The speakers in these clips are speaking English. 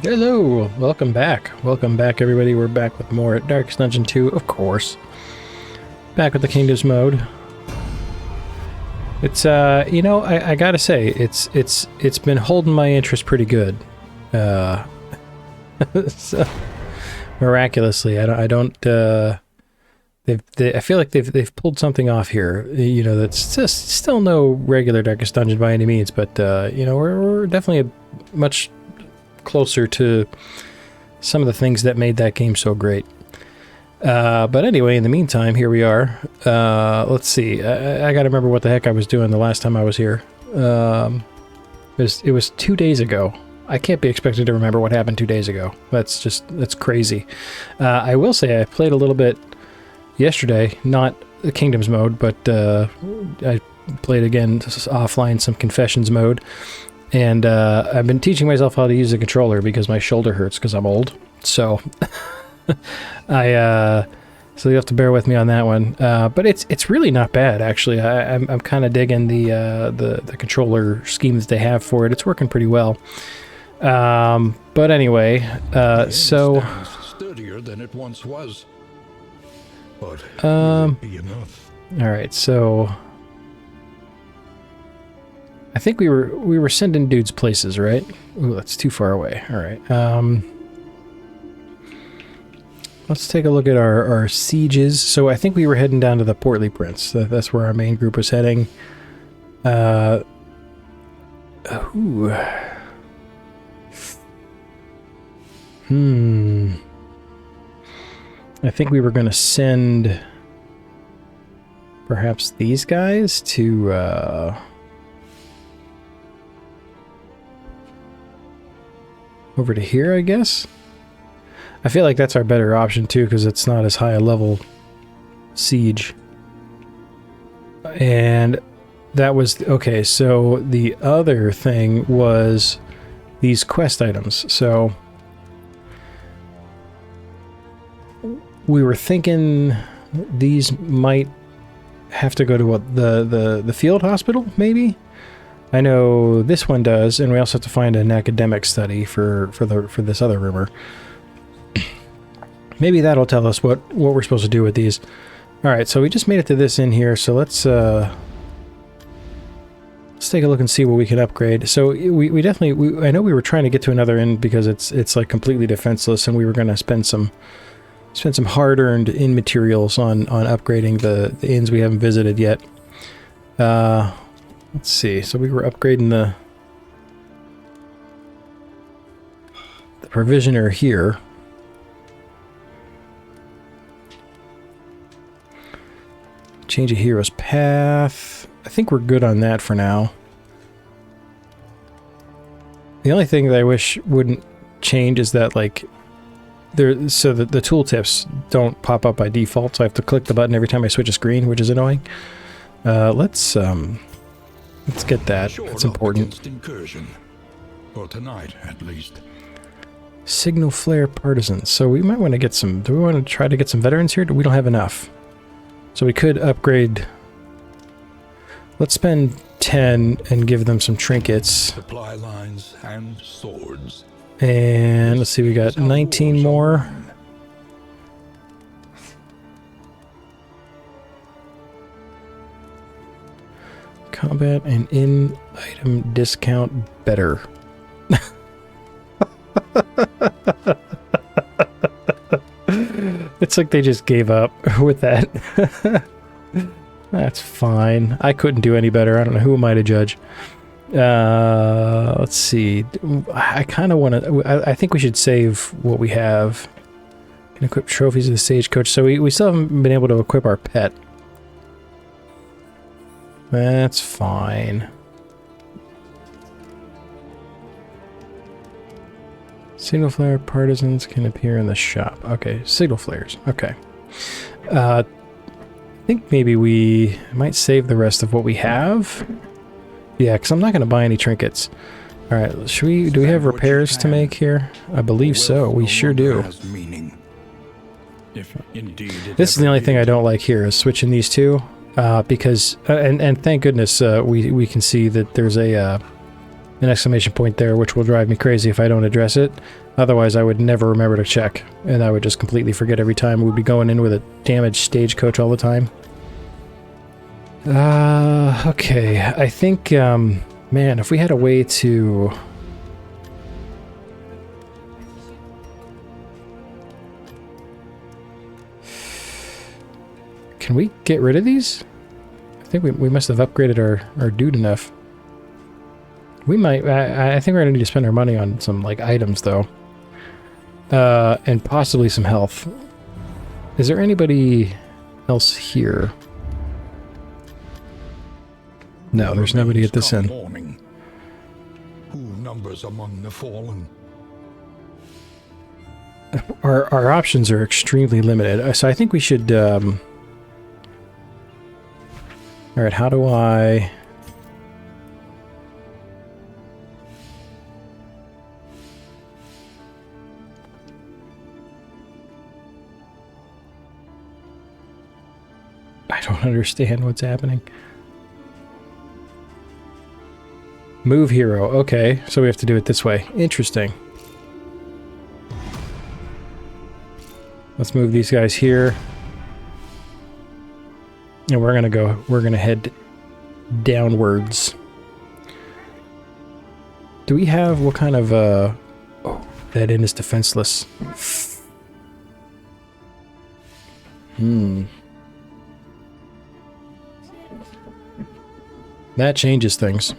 Hello, welcome back. Welcome back, everybody. We're back with more at Darkest Dungeon 2, of course. Back with the Kingdoms mode. It's you know, I gotta say, it's been holding my interest pretty good. So, miraculously, I feel like they've pulled something off here. You know, that's just still no regular Darkest Dungeon by any means, but you know, we're definitely much closer to some of the things that made that game so great. But anyway, in the meantime, here we are. Let's see. I gotta remember what the heck I was doing the last time I was here. It was 2 days ago. I can't be expected to remember what happened 2 days ago. That's crazy. I will say I played a little bit yesterday, not the Kingdoms mode, but I played again offline some Confessions mode. And I've been teaching myself how to use the controller because my shoulder hurts because I'm old. So so you have to bear with me on that one. But it's really not bad, actually. I'm kind of digging the controller scheme that they have for it. It's working pretty well. But anyway, so sturdier than it once was. But be enough. All right, so I think we were sending dudes places, right? Ooh, that's too far away. All right. Let's take a look at our sieges. So I think we were heading down to the Portly Prince. That's where our main group was heading. Ooh. I think we were going to send perhaps these guys to over to here, I guess. I feel like that's our better option too, because it's not as high a level siege. And that was okay. So the other thing was these quest items. So we were thinking these might have to go to what, the field hospital, maybe. I know this one does, and we also have to find an academic study for this other rumor. Maybe that'll tell us what we're supposed to do with these. All right, so we just made it to this inn here, so let's take a look and see what we can upgrade. So we definitely, I know we were trying to get to another inn because it's like completely defenseless, and we were going to spend some hard-earned inn materials on upgrading the inns we haven't visited yet. Let's see. So we were upgrading the provisioner here. Change a hero's path. I think we're good on that for now. The only thing that I wish wouldn't change is that, like, so that the tooltips don't pop up by default, so I have to click the button every time I switch a screen, which is annoying. Let's get that. That's important. Incursion. For tonight, at least. Signal Flare Partisans. So we might want to get some... Do we want to try to get some veterans here? We don't have enough. So we could upgrade... Let's spend 10 and give them some trinkets. Supply lines and swords. And let's see, we got 19 more. Combat and in-item discount better. It's like they just gave up with that. That's fine. I couldn't do any better. I don't know. Who am I to judge? Let's see. I kind of want to... I think we should save what we have. Can equip trophies of the stagecoach. So we still haven't been able to equip our pet. That's fine. Signal flare partisans can appear in the shop. Okay, signal flares. Okay. I think maybe we might save the rest of what we have. Yeah, because I'm not going to buy any trinkets. All right, do we have repairs to make here? I believe so. We sure do. This is the only thing I don't like here, is switching these two. Because and thank goodness we can see that there's a an exclamation point there, which will drive me crazy if I don't address it. Otherwise, I would never remember to check, and I would just completely forget every time. We'd be going in with a damaged stagecoach all the time. Okay. I think, man, if we had a way to... Can we get rid of these? I think we must have upgraded our dude enough. We might... I think we're going to need to spend our money on some, like, items, though. And possibly some health. Is there anybody else here? No, there's nobody at this end. Morning. Who numbers among the fallen? Our options are extremely limited, so I think we should... Alright, how do I... I don't understand what's happening. Move hero. Okay, so we have to do it this way. Interesting. Let's move these guys here. And we're gonna head downwards. Do we have, what kind of, oh, that inn is defenseless. That changes things.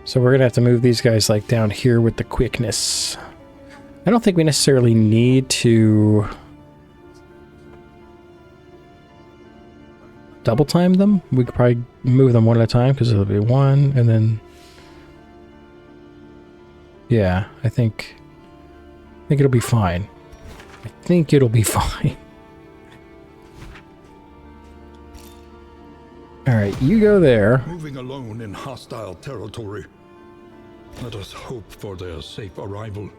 So we're gonna have to move these guys like down here with the quickness. I don't think we necessarily need to double time them. We could probably move them one at a time because it'll be one and then... Yeah, I think it'll be fine. I think it'll be fine. Alright, you go there. Moving alone in hostile territory. Let us hope for their safe arrival.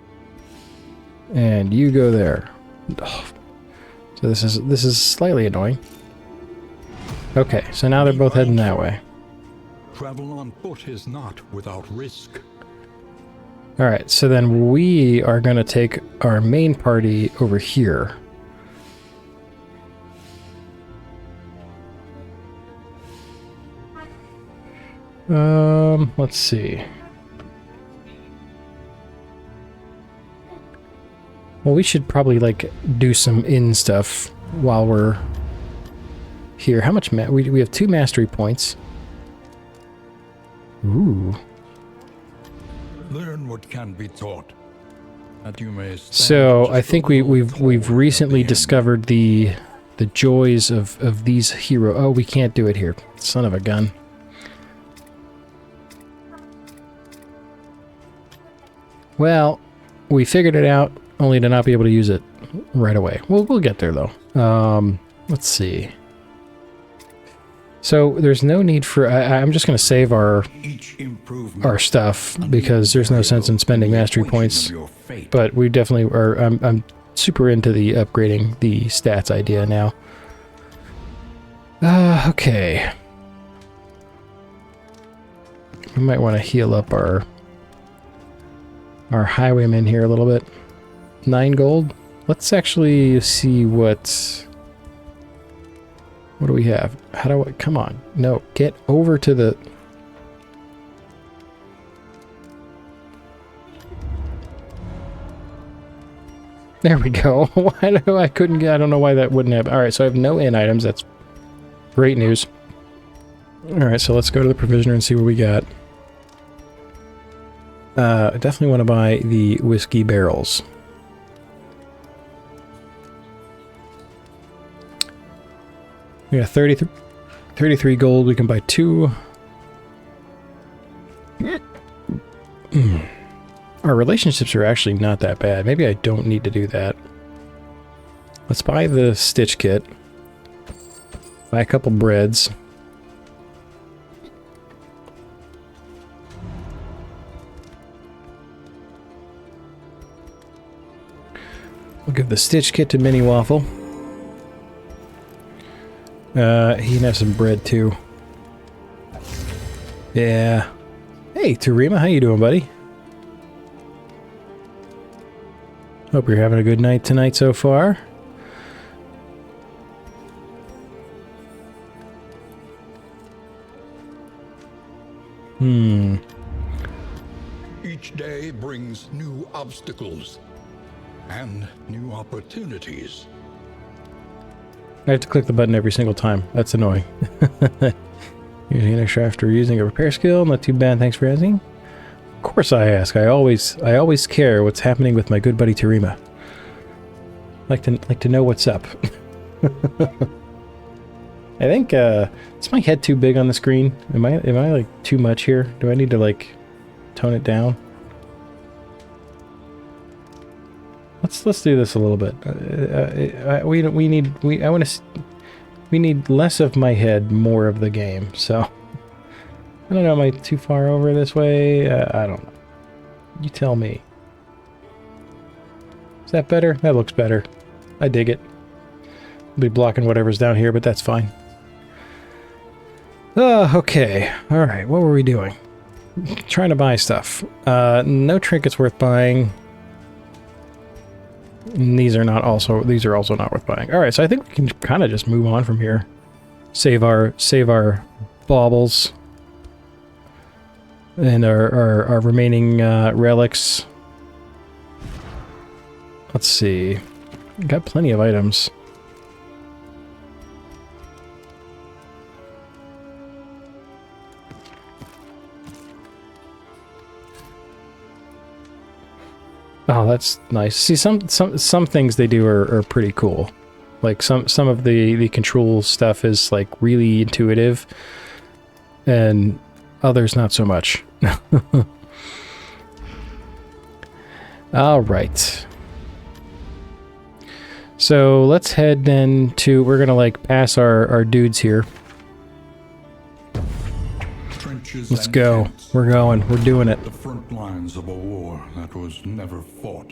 And you go there. Oh. So this is slightly annoying. Okay, so now they're both heading that way. Travel on foot is not without risk. Alright, so then we are going to take our main party over here. Let's see. Well, we should probably, like, do some inn stuff while we're here. How much we have 2 mastery points. Ooh. Learn what can be taught. That you may So I think we've recently discovered the joys of these hero. Oh, we can't do it here. Son of a gun. Well, we figured it out, only to not be able to use it right away. We'll get there though. Let's see. So there's no need for... I'm just going to save our stuff because there's no sense in spending mastery points. But we definitely are... I'm super into the upgrading the stats idea now. Okay. We might want to heal up our highwaymen here a little bit. 9 gold. Let's actually see what do we have? How do I... Come on. No, get over to the... There we go. Why do I couldn't get... I don't know why that wouldn't have... Alright, so I have no inn items. That's great news. Alright, so let's go to the provisioner and see what we got. I definitely want to buy the whiskey barrels. We got 33 gold. We can buy 2. Our relationships are actually not that bad. Maybe I don't need to do that. Let's buy the stitch kit. Buy a couple breads. give the stitch kit to Mini Waffle. He can have some bread too. Yeah. Hey, Tarima, how you doing, buddy? Hope you're having a good night tonight so far. Each day brings new obstacles and new opportunities. I have to click the button every single time. That's annoying. Using an extra after using a repair skill. Not too bad, thanks for asking. Of course I ask. I always care what's happening with my good buddy Tarima. Like to know what's up. I think is my head too big on the screen? Am I like too much here? Do I need to like tone it down? Let's do this a little bit. We need less of my head, more of the game. So I don't know. Am I too far over this way? I don't know. You tell me. Is that better? That looks better. I dig it. I'll be blocking whatever's down here, but that's fine. Okay. Alright, what were we doing? Trying to buy stuff. No trinkets worth buying. And these are also not worth buying. Alright, so I think we can kind of just move on from here. Save our baubles. And our remaining relics. Let's see. Got plenty of items. Oh, that's nice. See, some things they do are pretty cool. Like some of the control stuff is like really intuitive, and others not so much. All right. So let's head then to, we're gonna like pass our dudes here. Let's go. Tents. We're going. We're doing it. The front lines of a war that was never fought.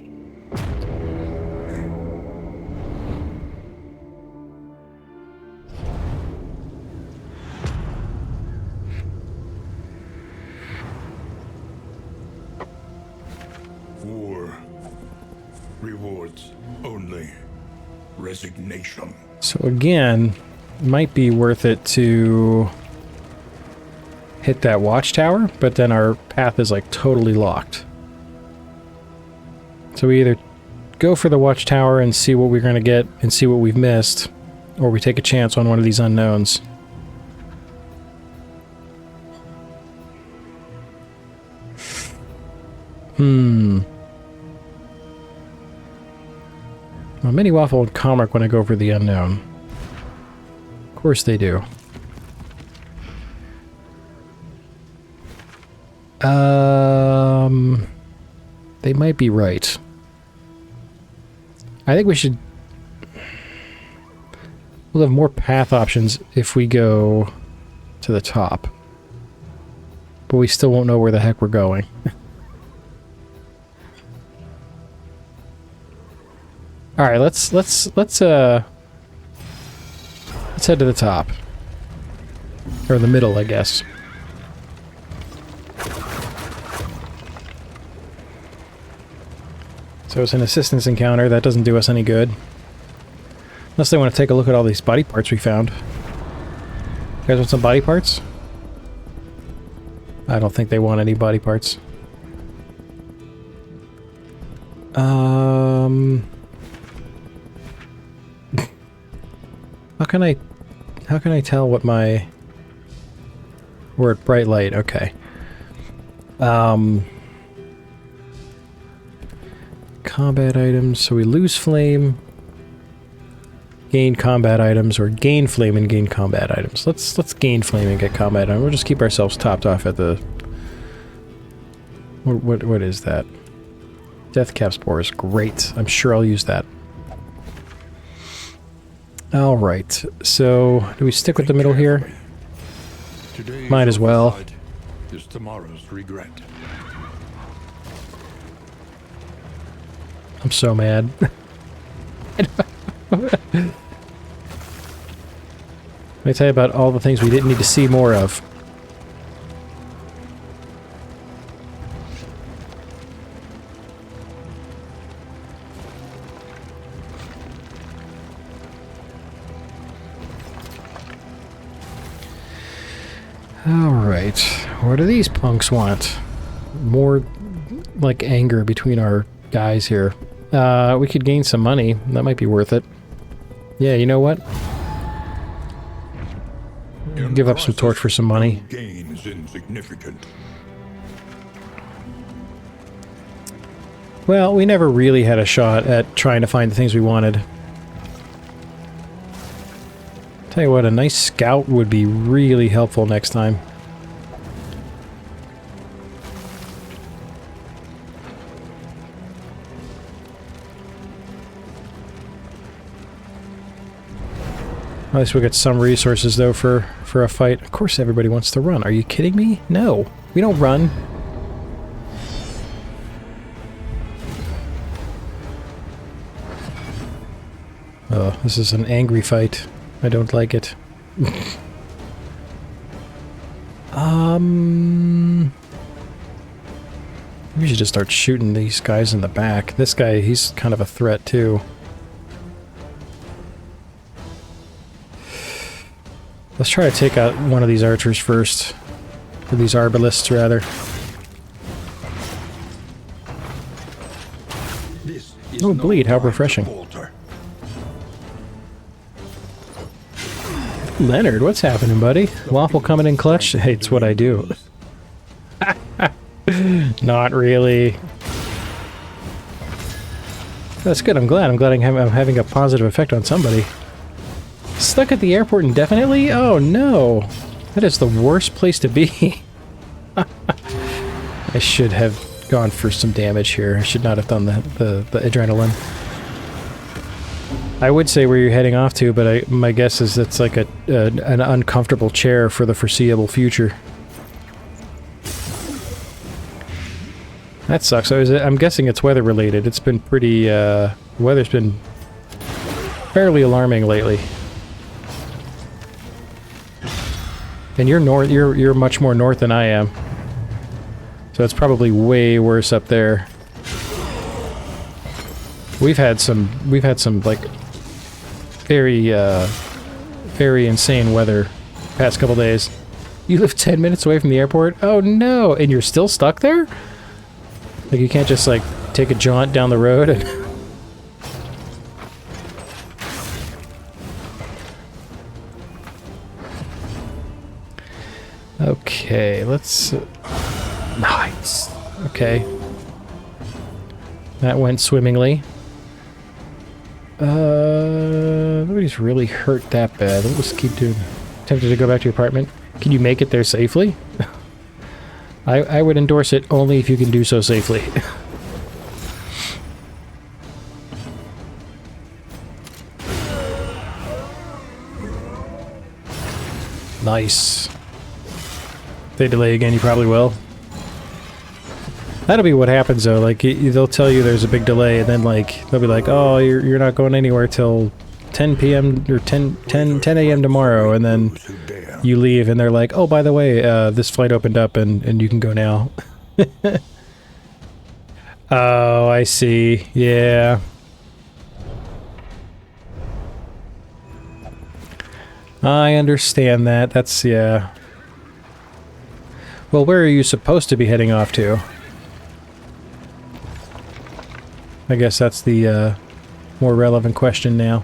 War rewards only resignation. So again, might be worth it to hit that watchtower, but then our path is like totally locked. So we either go for the watchtower and see what we're going to get and see what we've missed, or we take a chance on one of these unknowns. Well, Mini Waffle and Comic want to go for the unknown. Of course they do. They might be right. I think we should... We'll have more path options if we go to the top. But we still won't know where the heck we're going. Alright, let's head to the top. Or the middle, I guess. So it's an assistance encounter. That doesn't do us any good. Unless they want to take a look at all these body parts we found. You guys want some body parts? I don't think they want any body parts. How can I tell what my... We're at bright light, okay. Combat items, so we lose flame, gain combat items, or gain flame and gain combat items. Let's gain flame and get combat items. We'll just keep ourselves topped off at the... What is that? Death cap spores, great. I'm sure I'll use that. Alright, so do we stick with the middle here? Today's Might as well. oversight is tomorrow's regret. I'm so mad. Let me tell you about all the things we didn't need to see more of. Alright, what do these punks want? More, like, anger between our guys here. We could gain some money. That might be worth it. Yeah, you know what? Give up some torch for some money. Gain is insignificant. Well, we never really had a shot at trying to find the things we wanted. Tell you what, a nice scout would be really helpful next time. At least we'll get some resources, though, for a fight. Of course everybody wants to run. Are you kidding me? No. We don't run. Oh, this is an angry fight. I don't like it. We should just start shooting these guys in the back. This guy, he's kind of a threat, too. Let's try to take out one of these archers first. Or these arbalists, rather. Oh, bleed, how refreshing. Leonard, what's happening, buddy? Waffle coming in clutch? Hey, it's what I do. Not really. That's good, I'm glad. I'm glad I'm having a positive effect on somebody. Stuck at the airport indefinitely? Oh no! That is the worst place to be. I should have gone for some damage here. I should not have done the adrenaline. I would say where you're heading off to, but my guess is it's like an uncomfortable chair for the foreseeable future. That sucks. I'm guessing it's weather related. It's been pretty, the weather's been fairly alarming lately. And you're north, you're much more north than I am. So it's probably way worse up there. We've had some like very insane weather past couple days. You live 10 minutes away from the airport? Oh no! And you're still stuck there? Like you can't just like take a jaunt down the road and okay, let's nice. Okay. That went swimmingly. Nobody's really hurt that bad. Let's keep doing. Tempted to go back to your apartment. Can you make it there safely? I would endorse it only if you can do so safely. Nice. If they delay again, you probably will. That'll be what happens though, like, they'll tell you there's a big delay, and then, like, they'll be like, oh, you're not going anywhere till 10 p.m. or 10 a.m. tomorrow, and then you leave, and they're like, oh, by the way, this flight opened up, and you can go now. Oh, I see. Yeah. I understand that. That's, yeah. Well, where are you supposed to be heading off to? I guess that's the more relevant question now.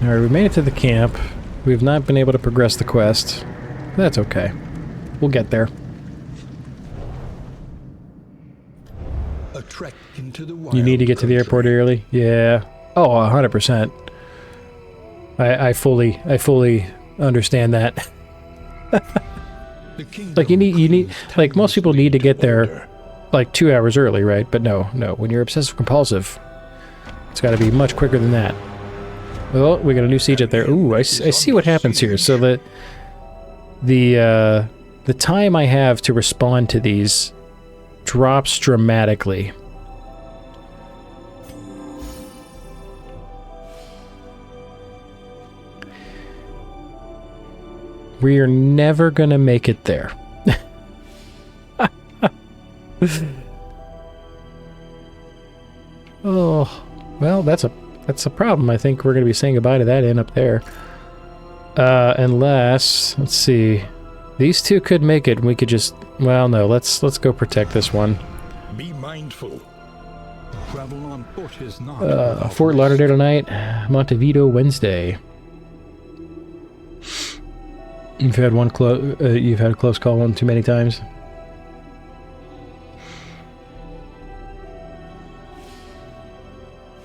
Alright, we made it to the camp. We've not been able to progress the quest. That's okay. We'll get there. A trek into the wild You need to get to the airport early? Yeah. Oh, 100%. I fully understand that. Like you need like most people need to get there like 2 hours early, right? But no, when you're obsessive compulsive, it's got to be much quicker than that. Oh, we got a new siege up there. Ooh, I see what happens here. So the time I have to respond to these drops dramatically. We are never gonna make it there. Oh, well, that's a problem. I think we're gonna be saying goodbye to that inn up there. Unless, let's see, these two could make it. And we could just, well, no, let's go protect this one. Be mindful. Travel on foot is not Fort Lauderdale tonight, Montevideo Wednesday. You've had you've had a close call one too many times.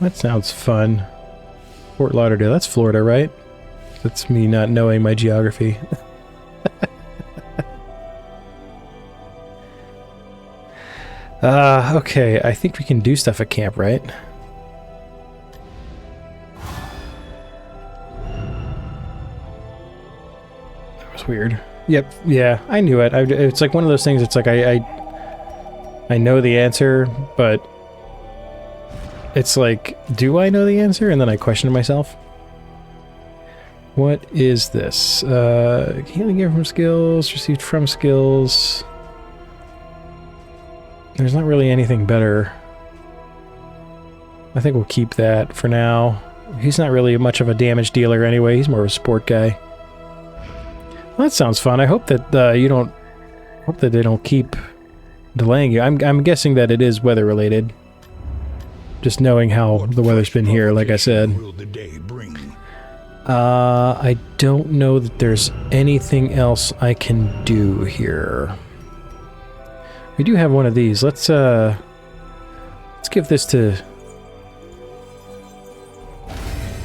That sounds fun. Fort Lauderdale, that's Florida, right? That's me not knowing my geography. Okay, I think we can do stuff at camp, right? That was weird. Yep, yeah, I knew it. It's like one of those things, it's like I know the answer, but it's like, do I know the answer? And then I question myself. What is this? Healing gear from skills, received from skills. There's not really anything better. I think we'll keep that for now. He's not really much of a damage dealer anyway. He's more of a support guy. Well, that sounds fun. I hope that you don't... hope that they don't keep delaying you. I'm guessing that it is weather related. Just knowing how the weather's been here, like I said. I don't know that there's anything else I can do here. We do have one of these. Let's give this to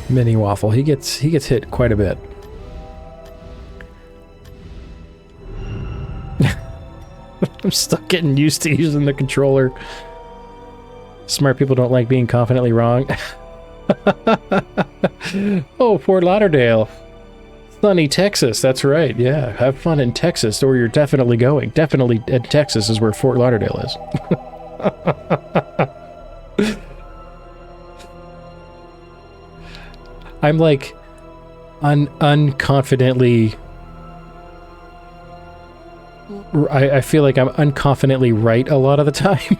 Mini Waffle. He gets hit quite a bit. I'm still getting used to using the controller. Smart people don't like being confidently wrong. Oh, Fort Lauderdale. Sunny Texas, that's right, yeah. Have fun in Texas, or you're definitely going. Definitely in Texas is where Fort Lauderdale is. I'm like unconfidently... I feel like I'm unconfidently right a lot of the time.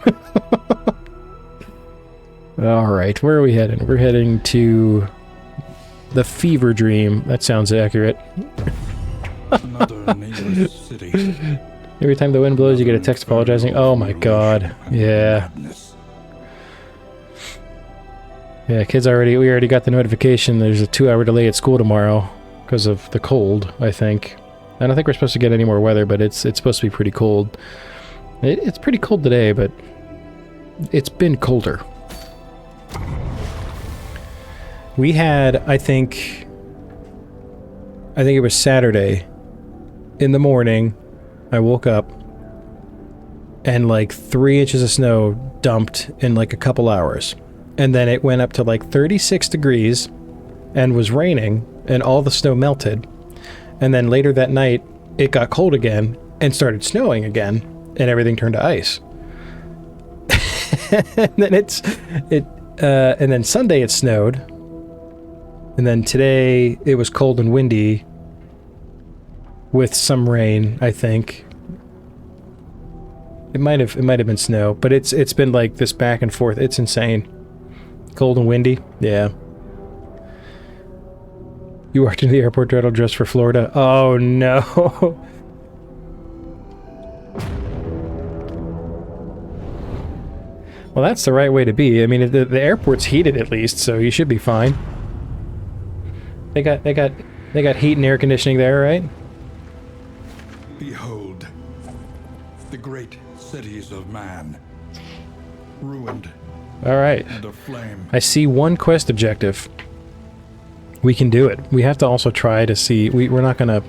Alright, where are we heading? We're heading to the Fever Dream. That sounds accurate. Another neighbor's city. Every time the wind blows, you get a text apologizing. Oh my god. Yeah. Yeah, kids we already got the notification there's a 2-hour delay at school tomorrow because of the cold, I think. I don't think we're supposed to get any more weather, but it's supposed to be pretty cold. It's pretty cold today, but it's been colder. We had, I think it was Saturday in the morning, I woke up and like 3 inches of snow dumped in like a couple hours. And then it went up to like 36 degrees and was raining and all the snow melted. And then later that night, it got cold again and started snowing again and everything turned to ice. And then and then Sunday it snowed. And then today it was cold and windy with some rain, I think. It might have been snow, but it's been like this back and forth. It's insane. Cold and windy. Yeah. You walked into the airport dreadle dressed for Florida. Oh no. Well, that's the right way to be. I mean, the airport's heated at least, so you should be fine. They got heat and air conditioning there, right? Behold, the great cities of man, ruined. All right. And aflame. I see one quest objective. We can do it. We have to also try to see... We're not going to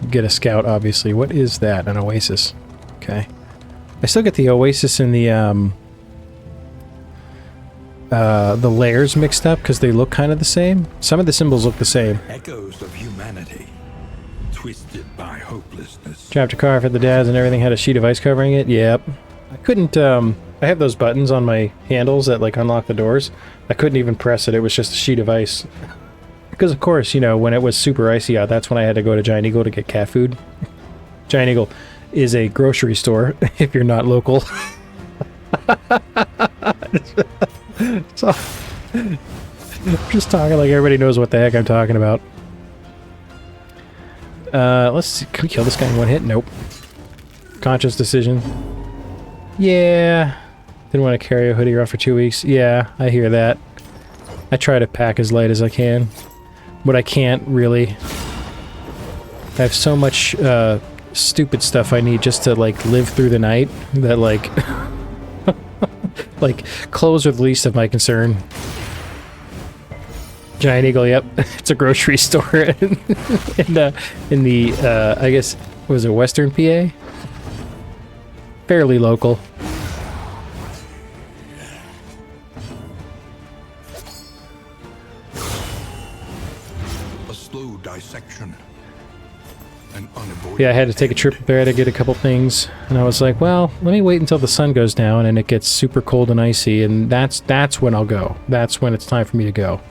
get a scout, obviously. What is that? An oasis. Okay. I still get the oasis in the, the layers mixed up because they look kind of the same. Some of the symbols look the same. Echoes of humanity, twisted by hopelessness. Dropped a car for the dads and everything had a sheet of ice covering it. Yep. I couldn't, I have those buttons on my handles that, like, unlock the doors. I couldn't even press it. It was just a sheet of ice. Because, of course, you know, when it was super icy out, that's when I had to go to Giant Eagle to get cat food. Giant Eagle is a grocery store, if you're not local. So, I'm just talking like everybody knows what the heck I'm talking about. Let's see. Can we kill this guy in one hit? Nope. Conscious decision. Yeah. Didn't want to carry a hoodie around for 2 weeks. Yeah, I hear that. I try to pack as light as I can. But I can't, really. I have so much, stupid stuff I need just to, like, live through the night that, like... like, clothes are the least of my concern. Giant Eagle, yep. It's a grocery store in the, I guess, was it Western PA? Fairly local. A slow dissection. An unavoidable. Yeah, I had to take a trip there to get a couple things, and I was like, well, let me wait until the sun goes down and it gets super cold and icy, and that's when I'll go. That's when it's time for me to go.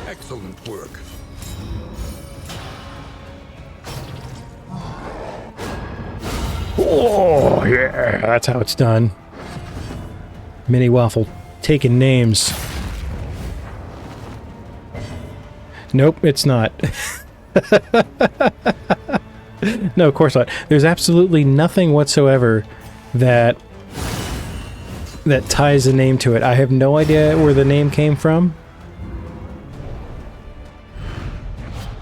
Excellent work. Oh, yeah, that's how it's done. Mini Waffle taking names. Nope, it's not. No, of course not. There's absolutely nothing whatsoever that ties a name to it. I have no idea where the name came from.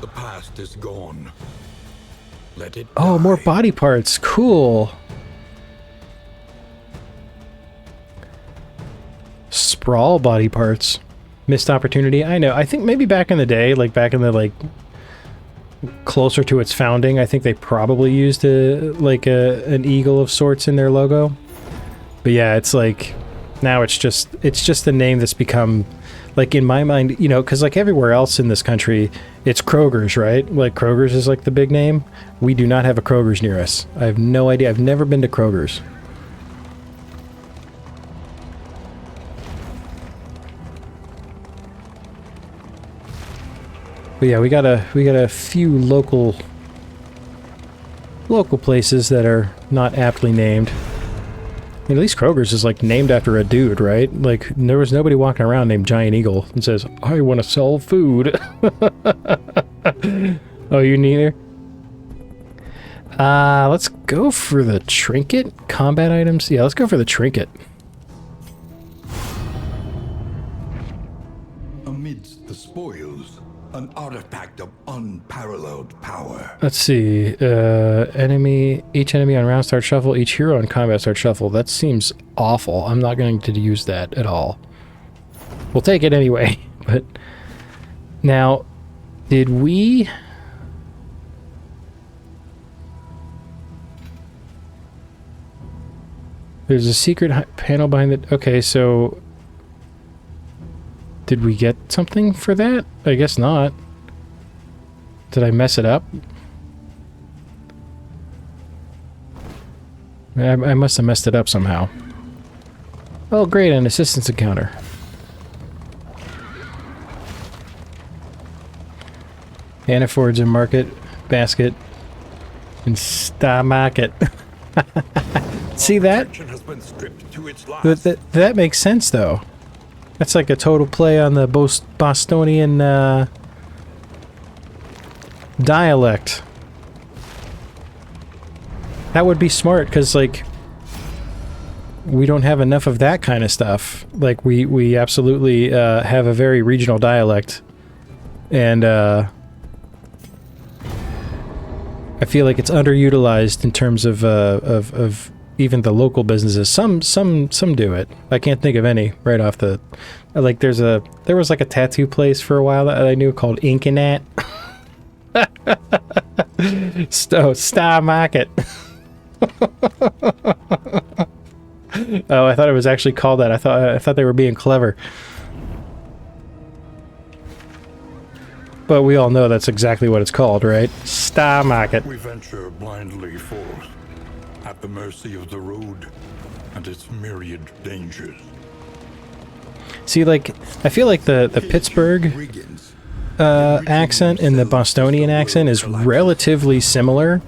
The past is gone. Let it Oh, more die. body parts. Cool. Sprawl body parts. Missed opportunity. I know. I think maybe back in the day, like back in the, like, closer to its founding, I think they probably used an eagle of sorts in their logo. But yeah, it's like now it's just a name that's become, like, in my mind, you know, because like everywhere else in this country, it's Kroger's, right? Like Kroger's is like the big name. We do not have a Kroger's near us. I have no idea. I've never been to Kroger's. But yeah, we got a few local places that are not aptly named. I mean, at least Kroger's is like named after a dude, right? Like there was nobody walking around named Giant Eagle and says, "I want to sell food." Oh, you neither? Let's go for the trinket. Combat items. Yeah, let's go for the trinket. Amidst the spoils, an artifact of unparalleled power. Let's see. Each enemy on round start shuffle, each hero on combat start shuffle. That seems awful. I'm not going to use that at all. We'll take it anyway. But now, did we... There's a secret panel behind it. Okay, so... Did we get something for that? I guess not. Did I mess it up? I must have messed it up somehow. Oh, great, an assistance encounter. Anaphords in market, basket, and star market. See that? Protection has been stripped to its last. That makes sense, though. That's like a total play on the Bostonian dialect. That would be smart, because, like, we don't have enough of that kind of stuff. Like, we absolutely have a very regional dialect. And, I feel like it's underutilized in terms of even the local businesses. Some do it. I can't think of any right off the... Like, there was like a tattoo place for a while that I knew called Inkinat. Star Market. Oh, I thought it was actually called that. I thought they were being clever. But we all know that's exactly what it's called, right? Star Market. We venture blindly forth, at the mercy of the road and its myriad dangers. See, like, I feel like the Pittsburgh accent and the Bostonian accent is relatively similar.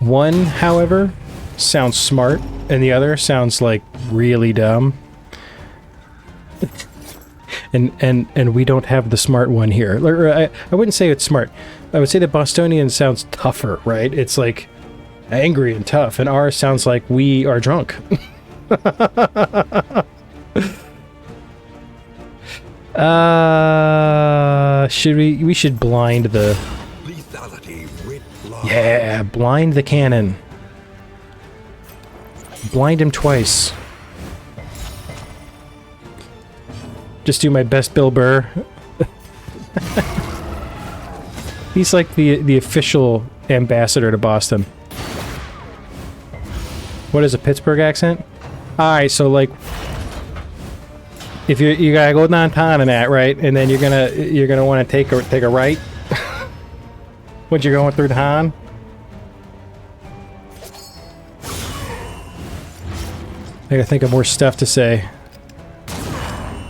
One, however, sounds smart, and the other sounds like really dumb. And we don't have the smart one here. Or I wouldn't say it's smart. I would say the Bostonian sounds tougher, right? It's like angry and tough, and ours sounds like we are drunk. We should blind the... Lethality writ large. Yeah, blind the cannon. Blind him twice. Just do my best Bill Burr. He's like the official ambassador to Boston. What is a Pittsburgh accent? Alright, so like... If you gotta go downtown and that, right? And then you're gonna want to take a right. When you're going through town. I gotta think of more stuff to say.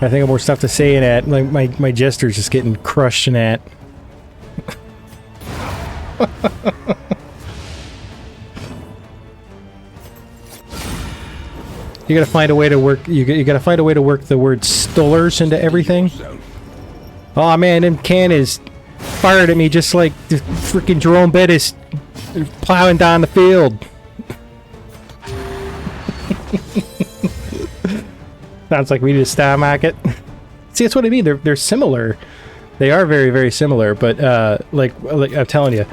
I think of more stuff to say in that. Like my gesture's just getting crushed in that. You gotta find a way to work. You gotta find a way to work the word "stullers" into everything. Oh man, them cannons fired at me just like the freaking Jerome Bettis plowing down the field. Sounds like we need a Star Market. See, that's what I mean. They're similar. They are very, very similar. But like I'm telling you,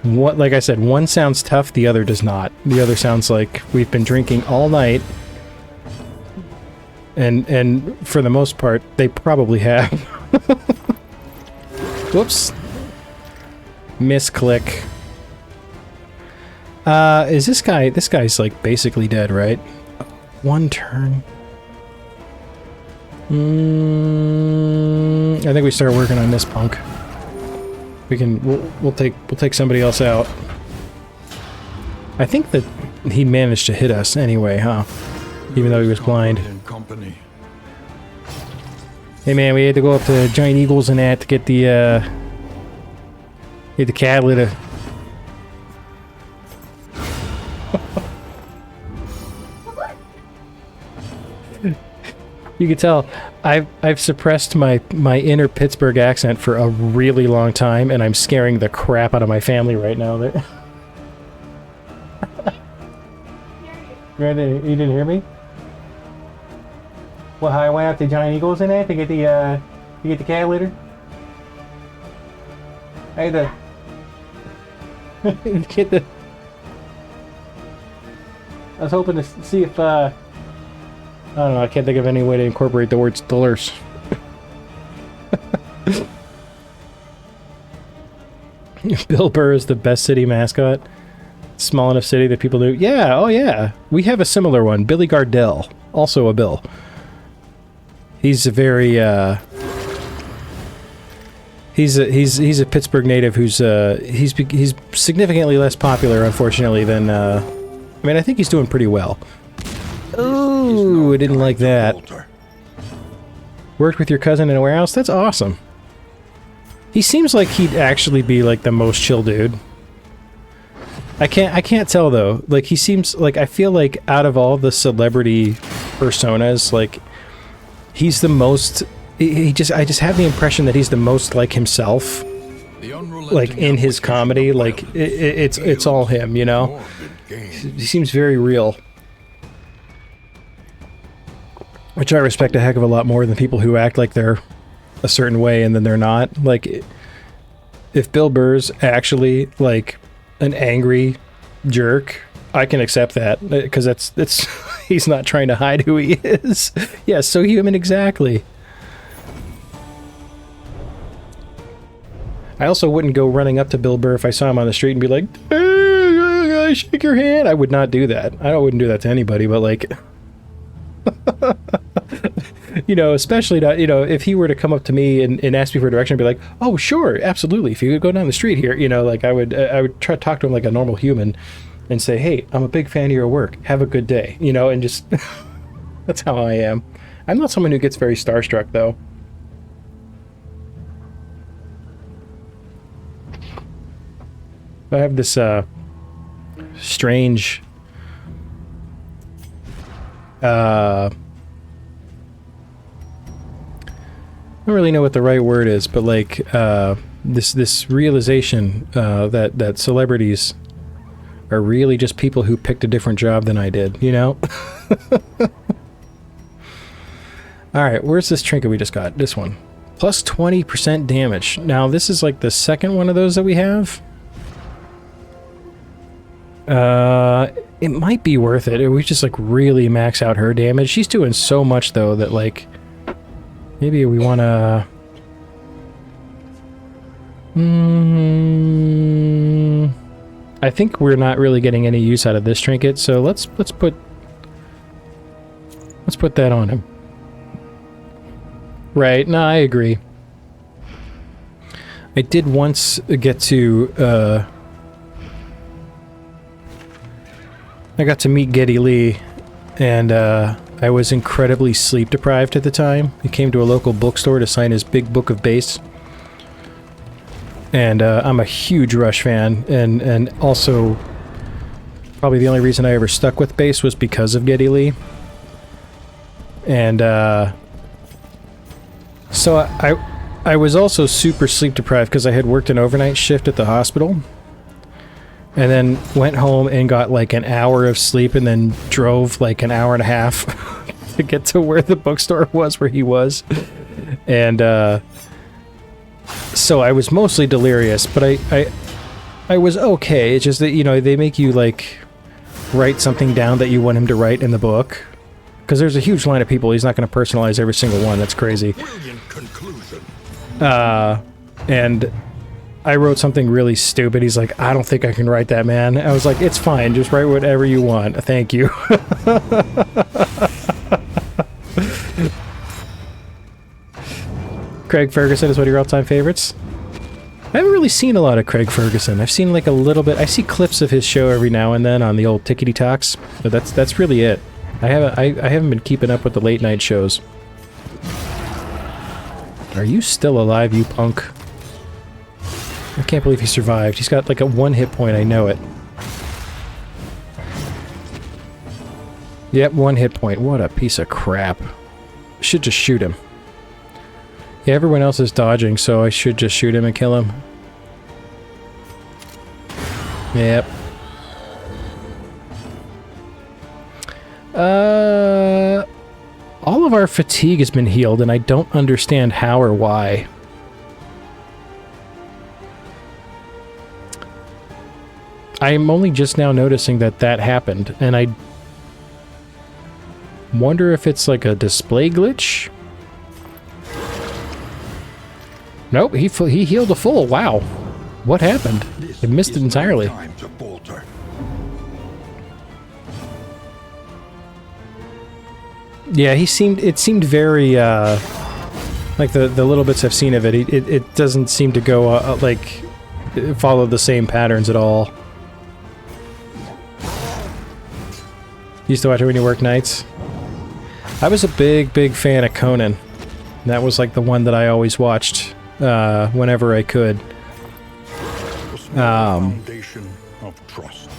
like I said, one sounds tough, the other does not. The other sounds like we've been drinking all night. And for the most part, they probably have. Whoops. Misclick. Is this guy's like basically dead, right? One turn. I think we start working on this punk. We'll take somebody else out. I think that he managed to hit us anyway, huh? Even though he was blind. Hey man, we had to go up to Giant Eagles and that to get the catalytic. You can tell I've suppressed my inner Pittsburgh accent for a really long time, and I'm scaring the crap out of my family right now. You didn't hear me? Well, I went out to Giant Eagles in there to get the catalytic. I had to get the. I was hoping to see if I don't know, I can't think of any way to incorporate the word stullers. Bill Burr is the best city mascot. Small enough city that people do. Yeah, oh yeah. We have a similar one. Billy Gardell. Also a Bill. He's a very, he's a Pittsburgh native who's, he's significantly less popular, unfortunately, than, I mean, I think he's doing pretty well. Ooh, I didn't like that. Worked with your cousin in a warehouse? That's awesome. He seems like he'd actually be like the most chill dude. I can't tell though. Like he seems like, I feel like out of all the celebrity personas, like he's the most, I just have the impression that he's the most like himself. Like in his comedy, like it's all him, you know? He seems very real. Which I respect a heck of a lot more than people who act like they're a certain way and then they're not. Like, if Bill Burr's actually, like, an angry jerk, I can accept that. Because that's he's not trying to hide who he is. Yeah, so human, exactly. I also wouldn't go running up to Bill Burr if I saw him on the street and be like, hey, shake your hand. I would not do that. I wouldn't do that to anybody, but, like... You know, especially not, you know, if he were to come up to me and ask me for direction, I'd be like, oh, sure, absolutely. If you could go down the street here, you know, like I would try to talk to him like a normal human and say, hey, I'm a big fan of your work. Have a good day, you know, and just, that's how I am. I'm not someone who gets very starstruck, though. I have this, strange, I don't really know what the right word is, but like this realization that celebrities are really just people who picked a different job than I did, you know? All right, where's this trinket we just got? This one. Plus 20% damage. Now, this is like the second one of those that we have. It might be worth it. We just like really max out her damage. She's doing so much though that like maybe we want to I think we're not really getting any use out of this trinket, so let's put that on him. Right, no, I agree. I did once get to I got to meet Geddy Lee, and I was incredibly sleep deprived at the time. He came to a local bookstore to sign his big book of bass. And I'm a huge Rush fan, and also probably the only reason I ever stuck with bass was because of Geddy Lee. And so I was also super sleep deprived because I had worked an overnight shift at the hospital. And then went home and got like an hour of sleep and then drove like an hour and a half to get to where the bookstore was where he was. And so I was mostly delirious, but I was okay. It's just that, you know, they make you like write something down that you want him to write in the book. Because there's a huge line of people. He's not going to personalize every single one. That's crazy. Brilliant conclusion. And I wrote something really stupid. He's like, I don't think I can write that, man. I was like, it's fine. Just write whatever you want. Thank you. Craig Ferguson is one of your all-time favorites. I haven't really seen a lot of Craig Ferguson. I've seen like a little bit. I see clips of his show every now and then on the old Tickety Talks, but that's really it. I haven't been keeping up with the late night shows. Are you still alive, you punk? I can't believe he survived. He's got like a 1 hit point, I know it. Yep, 1 hit point. What a piece of crap. Should just shoot him. Yeah, everyone else is dodging, so I should just shoot him and kill him. Yep. All of our fatigue has been healed, and I don't understand how or why. I'm only just now noticing that that happened, and I wonder if it's like a display glitch? Nope, he healed a full. Wow. What happened? I missed it entirely. Yeah, it seemed very, like the little bits I've seen of it, it doesn't seem to go, like, follow the same patterns at all. Used to watch it when you work nights. I was a big fan of Conan. That was like the one that I always watched, whenever I could. Foundation of trust.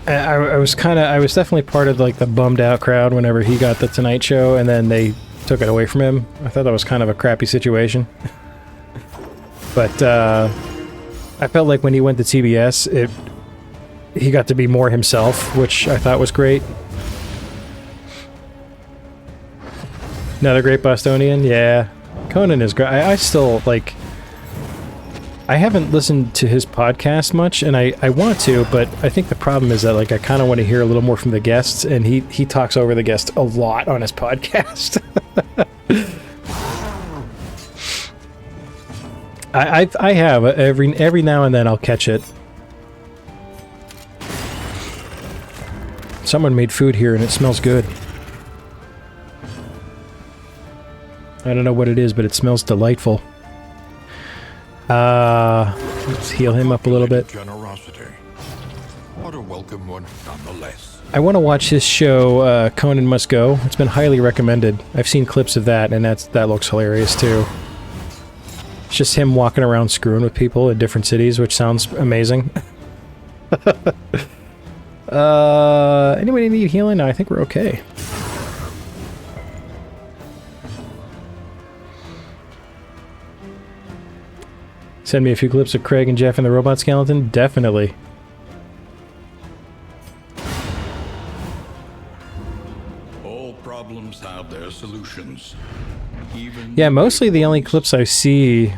I was definitely part of like the bummed out crowd whenever he got the Tonight Show and then they took it away from him. I thought that was kind of a crappy situation. But I felt like when he went to TBS, he got to be more himself, which I thought was great. Another great Bostonian? Yeah. Conan is great. I still, like... I haven't listened to his podcast much, and I want to, but I think the problem is that, like, I kind of want to hear a little more from the guests, and he talks over the guests a lot on his podcast. I have. Every now and then I'll catch it. Someone made food here and it smells good. I don't know what it is, but it smells delightful. Let's heal him up a little bit. Generosity. What a welcome one, nonetheless. I want to watch his show, Conan Must Go. It's been highly recommended. I've seen clips of that, and that looks hilarious too. It's just him walking around screwing with people in different cities, which sounds amazing. Anybody need healing? No, I think we're okay. Send me a few clips of Craig and Jeff and the robot skeleton? Definitely. All problems have their solutions. Even Yeah, mostly the only clips I see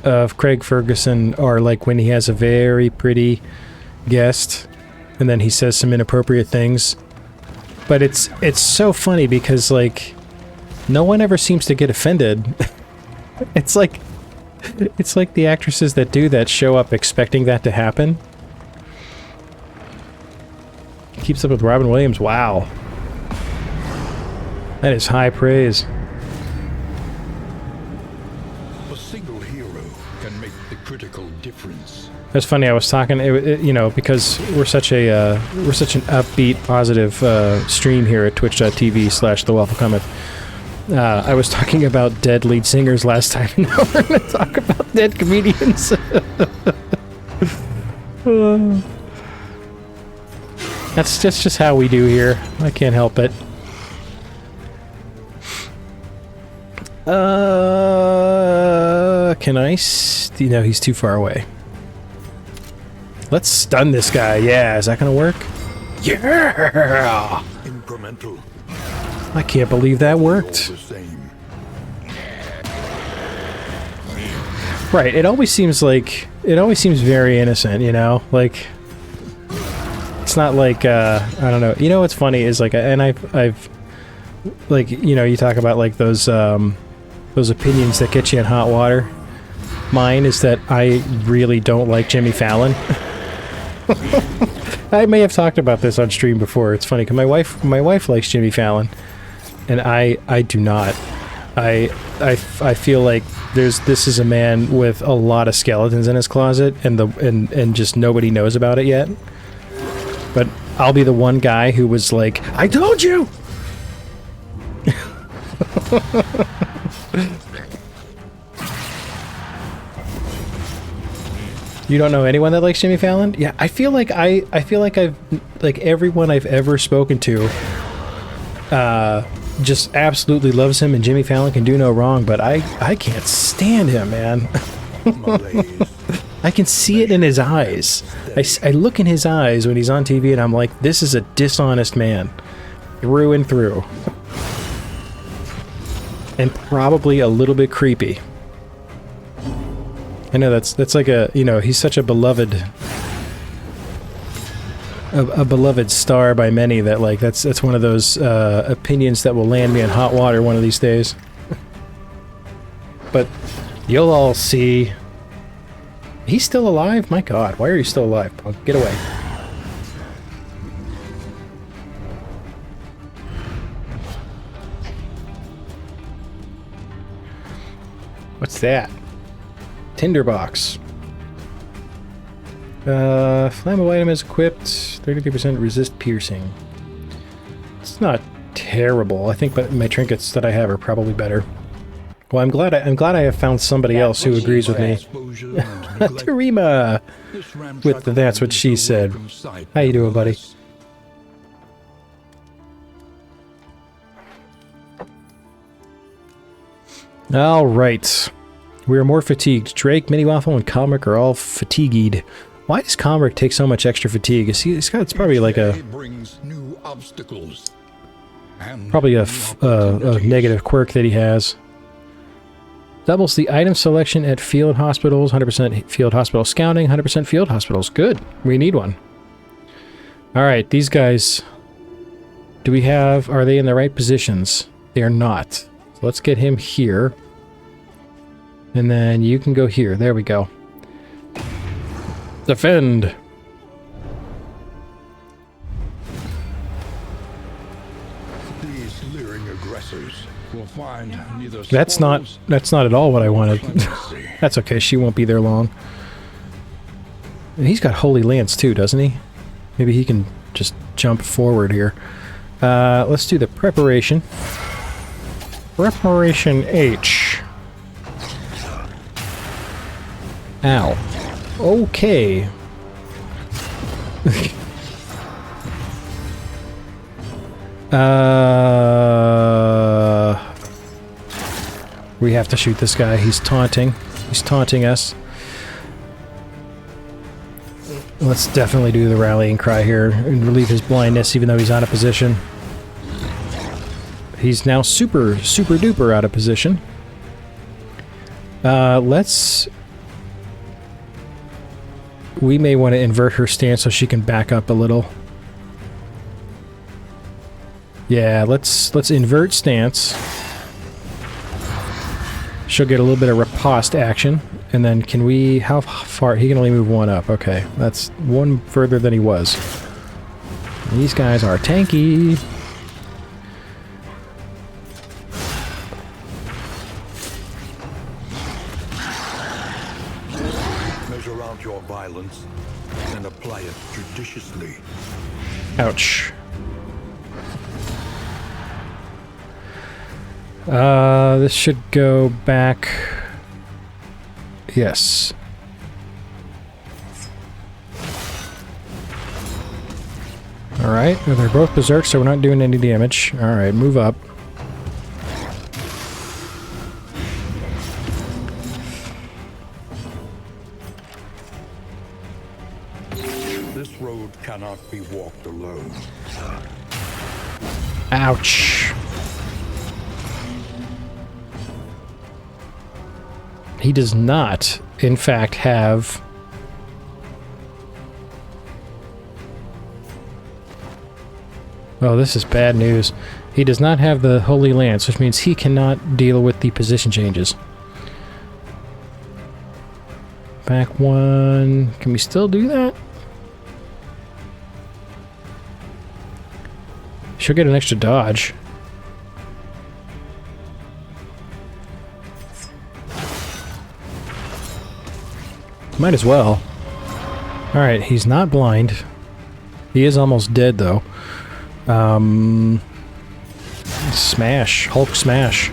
of Craig Ferguson are like when he has a very pretty guest and then he says some inappropriate things. But it's so funny because like no one ever seems to get offended. It's like the actresses that do that show up expecting that to happen. Keeps up with Robin Williams. Wow. That is high praise. a single hero can make the critical difference. That's funny. I was talking, you know, because we're such an upbeat, positive stream here at twitch.tv/The Waffle Cometh. I was talking about dead lead singers last time, and now we're going to talk about dead comedians. That's just how we do here. I can't help it. Can I? No, he's too far away. Let's stun this guy. Yeah, is that gonna work? Yeah! Incremental. I can't believe that worked. The same. Right, it always seems very innocent, you know? Like, it's not like, I don't know. You know what's funny is like, and I've, like, you know, you talk about like those opinions that get you in hot water. Mine is that I really don't like Jimmy Fallon. I may have talked about this on stream before. It's funny because my wife likes Jimmy Fallon, and I do not. I feel like this is a man with a lot of skeletons in his closet, and just nobody knows about it yet. But I'll be the one guy who was like, I told you. You don't know anyone that likes Jimmy Fallon? Yeah, I feel like I've like everyone I've ever spoken to just absolutely loves him, and Jimmy Fallon can do no wrong, but I can't stand him, man. I can see it in his eyes. I look in his eyes when he's on TV and I'm like, this is a dishonest man through and through. And probably a little bit creepy. I know that's like a, you know, he's such a beloved star by many that like that's one of those opinions that will land me in hot water one of these days. But you'll all see. He's still alive? My God, why are you still alive, punk? Get away. What's that? Tinderbox. Flammable item is equipped. 33% resist piercing. It's not terrible. I think my trinkets that I have are probably better. Well, I'm glad I have found somebody else who agrees with me. Tarima! With the That's What She Said. How you doing, buddy? Alright. We are more fatigued. Drake, Mini Waffle, and Comric are all fatigued. Why does Comric take so much extra fatigue? It's probably like a... Probably a negative quirk that he has. Doubles the item selection at field hospitals. 100% field hospital scouting. 100% field hospitals. Good. We need one. Alright, these guys... Do we have... Are they in the right positions? They are not. So let's get him here. And then you can go here. There we go. Defend! lancers will find neither That's not at all what I wanted. That's okay, she won't be there long. And he's got Holy Lance too, doesn't he? Maybe he can just jump forward here. Let's do the preparation. Preparation H. Ow. Okay. We have to shoot this guy. He's taunting. He's taunting us. Let's definitely do the rallying cry here and relieve his blindness, even though he's out of position. He's now super duper out of position. We may want to invert her stance so she can back up a little. Yeah, let's invert stance. She'll get a little bit of riposte action. And then can we... How far? He can only move one up. Okay, that's one further than he was. These guys are tanky. Measure out your violence and apply it judiciously. Ouch. This should go back... Yes. Alright, they're both berserk, so we're not doing any damage. Alright, move up. This road cannot be walked alone. Ouch. He does not, in fact, have... Oh, this is bad news. He does not have the Holy Lance, which means he cannot deal with the position changes. Back one... Can we still do that? She'll get an extra dodge. Might as well. Alright, he's not blind. He is almost dead, though. Smash. Hulk smash.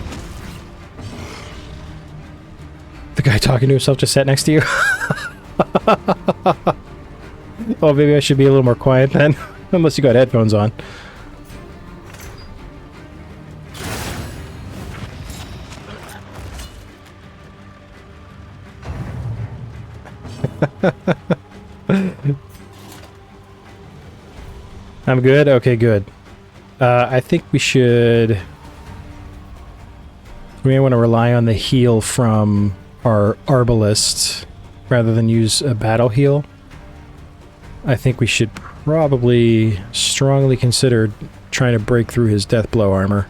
The guy talking to himself just sat next to you? Oh, maybe I should be a little more quiet then. Unless you got headphones on. I'm good? Okay, good. I think we should... We may want to rely on the heal from our Arbalist rather than use a battle heal. I think we should probably strongly consider trying to break through his Deathblow armor.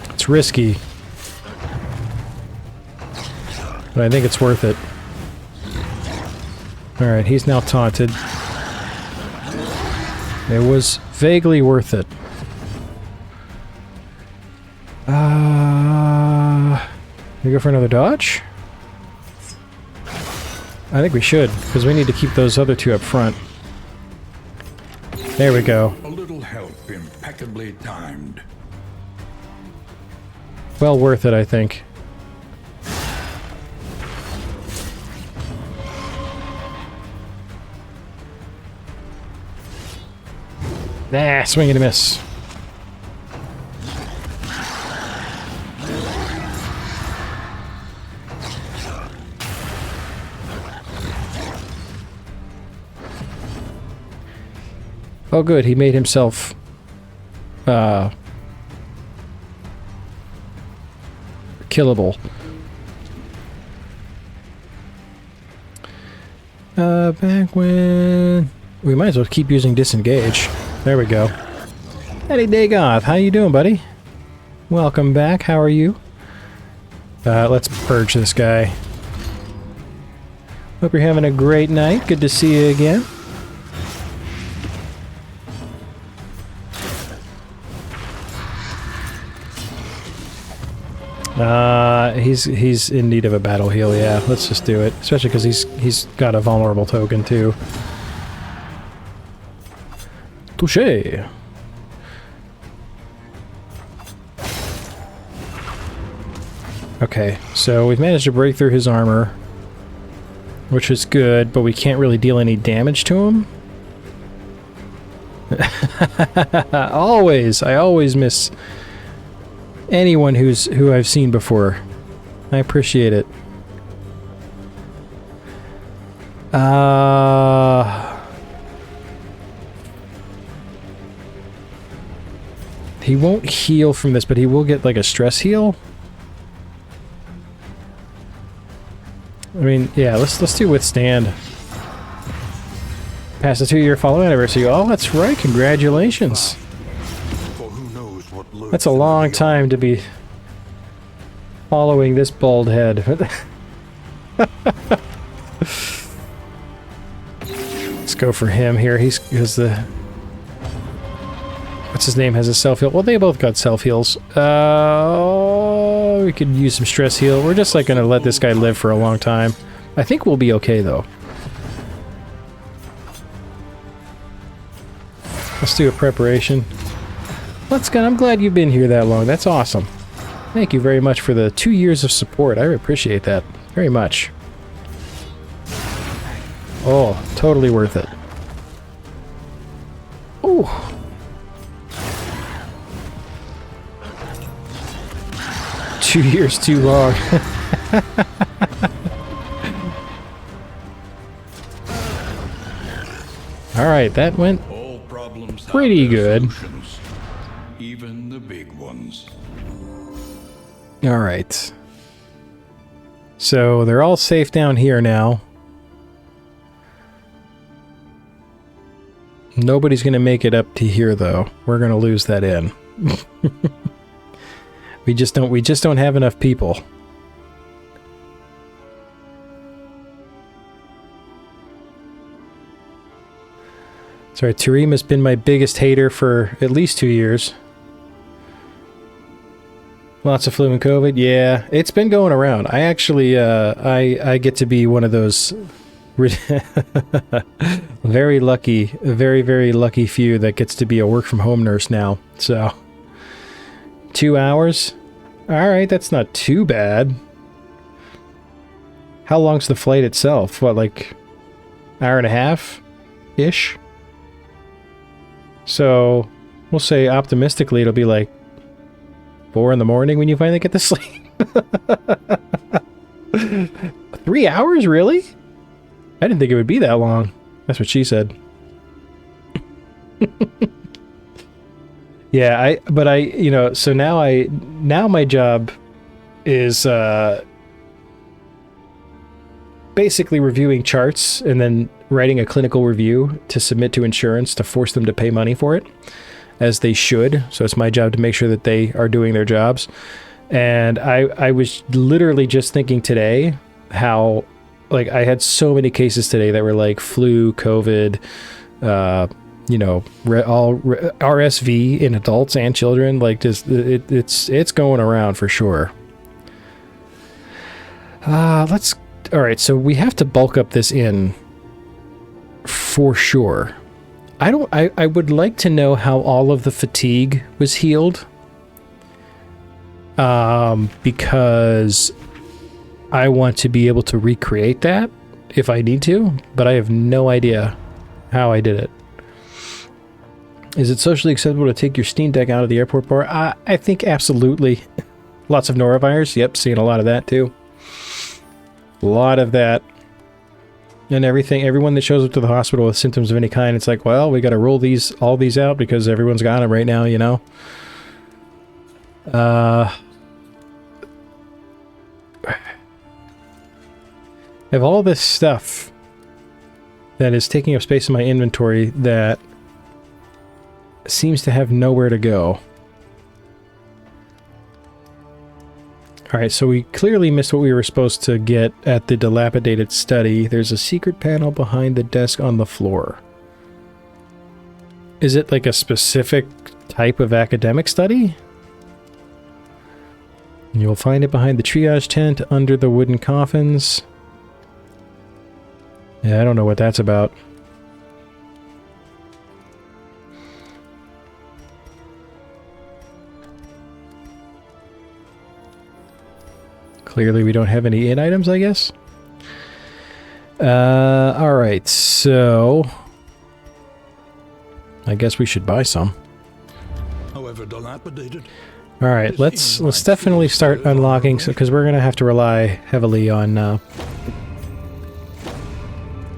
It's risky, but I think it's worth it. Alright, he's now taunted. It was vaguely worth it. We go for another dodge? I think we should, because we need to keep those other two up front. There we go. A little help impeccably timed. Well worth it, I think. Nah, swing and a miss. Oh good, he made himself killable. Back when... We might as well keep using disengage. There we go. Eddie Dagoth, how you doing, buddy? Welcome back, how are you? Let's purge this guy. Hope you're having a great night. Good to see you again. He's in need of a battle heal, yeah. Let's just do it. Especially because he's got a vulnerable token, too. Touché! Okay, so we've managed to break through his armor, which is good, but we can't really deal any damage to him. I always miss anyone who I've seen before. I appreciate it. He won't heal from this, but he will get like a stress heal. I mean, yeah, let's do withstand. Past the 2-year follow anniversary. Oh, that's right. Congratulations. For who knows what lurks That's a in the long beyond. time to be following this bald head. Let's go for him here. He's the... What's his name? Has a self-heal. Well, they both got self-heals. We could use some stress heal. We're just like gonna let this guy live for a long time. I think we'll be okay though. Let's do a preparation. Let's go. I'm glad you've been here that long. That's awesome. Thank you very much for the 2 years of support. I appreciate that very much. Oh, totally worth it. Ooh. Two years too long. Alright, that went All problems have pretty their good. solutions, even the big ones. Alright. So they're all safe down here now. Nobody's gonna make it up to here though. We're gonna lose that in. We just don't have enough people. Sorry, Tareem has been my biggest hater for at least 2 years. Lots of flu and COVID. Yeah, it's been going around. I actually, I get to be one of those very lucky, very lucky few that gets to be a work-from-home nurse now. So, 2 hours? Alright, that's not too bad. How long's the flight itself? What, like, hour and a half-ish? So, we'll say optimistically it'll be like 4 in the morning when you finally get to sleep. 3 hours, really? I didn't think it would be that long. That's what she said. Yeah, you know, so now my job is basically reviewing charts and then writing a clinical review to submit to insurance to force them to pay money for it, as they should. So it's my job to make sure that they are doing their jobs. And I was literally just thinking today how, like, I had so many cases today that were like flu, COVID, you know, RSV in adults and children. Like, just it's going around for sure. All right, so we have to bulk up this inn for sure. I would like to know how all of the fatigue was healed. Because I want to be able to recreate that if I need to, but I have no idea how I did it. Is it socially acceptable to take your Steam Deck out of the airport bar? I think absolutely. Lots of norovirus. Yep, seeing a lot of that too. A lot of that. And everyone that shows up to the hospital with symptoms of any kind, it's like, well, we got to roll all these out because everyone's got them right now, you know? I have all this stuff that is taking up space in my inventory that seems to have nowhere to go. Alright, so we clearly missed what we were supposed to get at the dilapidated study. There's a secret panel behind the desk on the floor. Is it like a specific type of academic study? You'll find it behind the triage tent under the wooden coffins. Yeah, I don't know what that's about. Clearly we don't have any in items, I guess. Alright, so... I guess we should buy some. However dilapidated, Alright, let's definitely start unlocking, because we're going to have to rely heavily on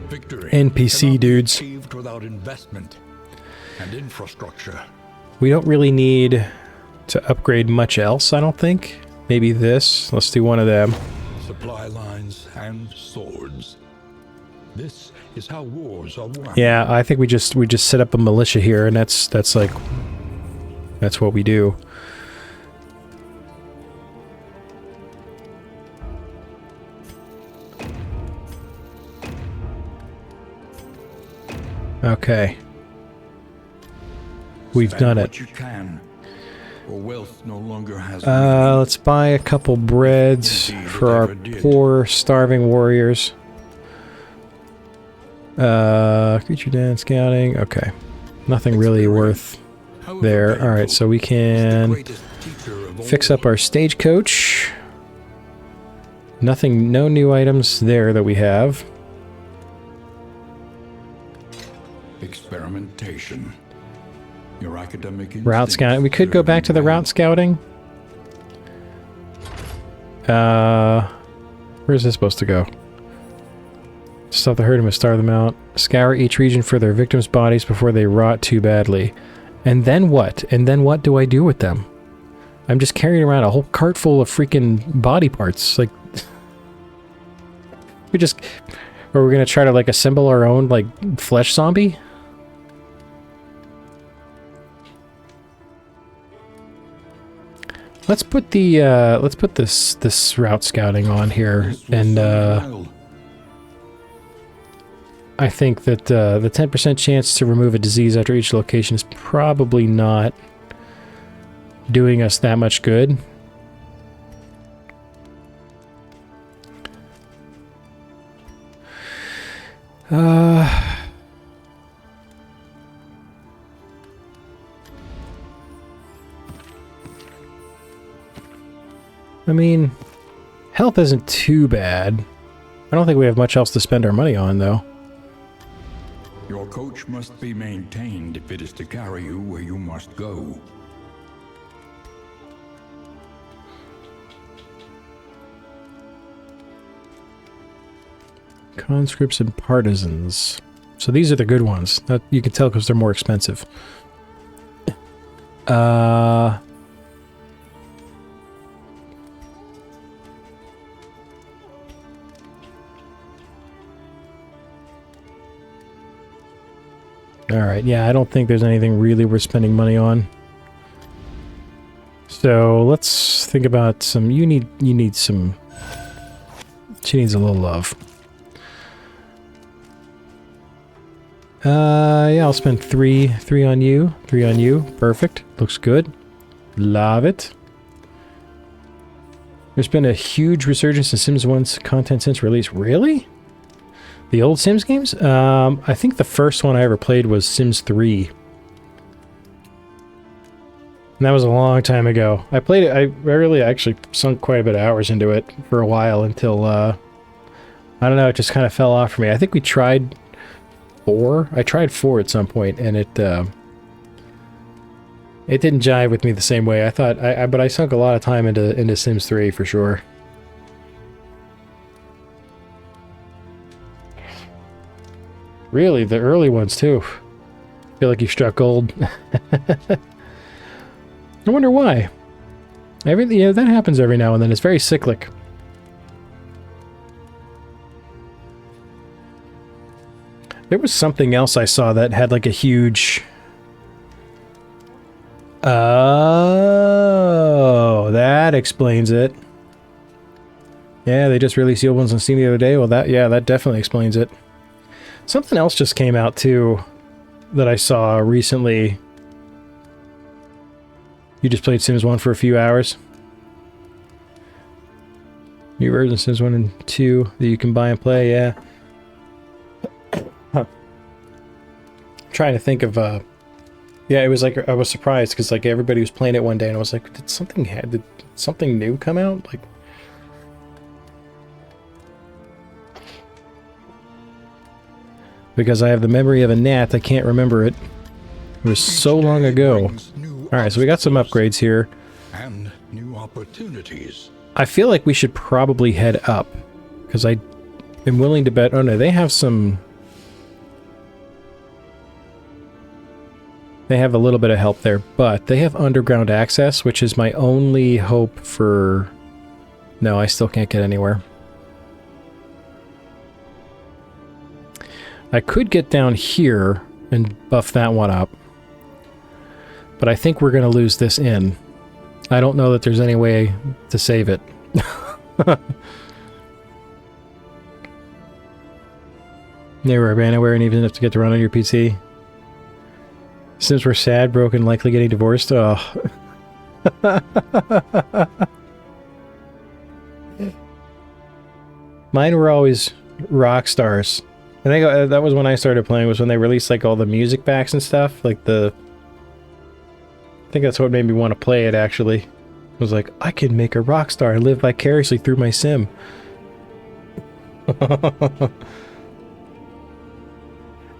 victory NPC cannot be dudes. achieved without investment and infrastructure. We don't really need to upgrade much else, I don't think. Maybe this. Let's do one of them. Supply lines and swords. This is how wars are won. Yeah, I think we just set up a militia here, and that's like... That's what we do. Okay. We've Spend done what it. you can, or wealth no longer has Let's buy a couple breads for our poor, starving warriors. Creature dance scouting. Okay. Nothing really worth there. Alright, so we can fix up our stagecoach. Nothing, no new items there that we have. experimentation. Your academic Route scouting. We could go back to the route scouting. Where's this supposed to go? Stop the herd and starve them out. Scour each region for their victims' bodies before they rot too badly. And then what? And then what do I do with them? I'm just carrying around a whole cart full of freaking body parts. Like, we just... Or we're gonna try to, like, assemble our own, like, flesh zombie? Let's put the, let's put this route scouting on here, and, I think that, the 10% chance to remove a disease after each location is probably not doing us that much good. I mean, health isn't too bad. I don't think we have much else to spend our money on, though. Your coach must be maintained if it is to carry you where you must go. Conscripts and partisans. So these are the good ones. That you can tell because they're more expensive. Alright, yeah, I don't think there's anything really worth spending money on. So let's think about some... You need some... She needs a little love. Yeah, I'll spend three on you. 3 on you. Perfect. Looks good. Love it. There's been a huge resurgence in Sims 1's content since release. Really? The old Sims games? I think the first one I ever played was Sims 3. And that was a long time ago. I played it, I really actually sunk quite a bit of hours into it for a while until, I don't know, it just kind of fell off for me. I think we tried 4? I tried 4 at some point, and it didn't jive with me the same way. I thought, but I sunk a lot of time into Sims 3 for sure. Really, the early ones too. I feel like you struck gold. I wonder why. Yeah, that happens every now and then. It's very cyclic. There was something else I saw that had like a huge... Oh, that explains it. Yeah, they just released the old ones on Steam the other day. Well, that definitely explains it. Something else just came out, too, that I saw recently. You just played Sims 1 for a few hours? New versions Sims 1 and 2 that you can buy and play, yeah. Huh. Trying to think of, yeah, it was like, I was surprised because like everybody was playing it one day and I was like, did something new come out? Like, because I have the memory of a gnat, I can't remember it. It was so long ago. Alright, so we got some upgrades here. And new opportunities. I feel like we should probably head up. Because I am willing to bet... Oh no, they have some... They have a little bit of help there, but they have underground access, which is my only hope for... No, I still can't get anywhere. I could get down here and buff that one up. But I think we're going to lose this inn. I don't know that there's any way to save it. Never ran anywhere and even have to get to run on your PC. Sims were sad, broken, likely getting divorced. Oh. Mine were always rock stars. I think that was when I started playing, was when they released like all the music packs and stuff. Like the... I think that's what made me want to play it, actually. I was like, I can make a rock star and live vicariously through my sim.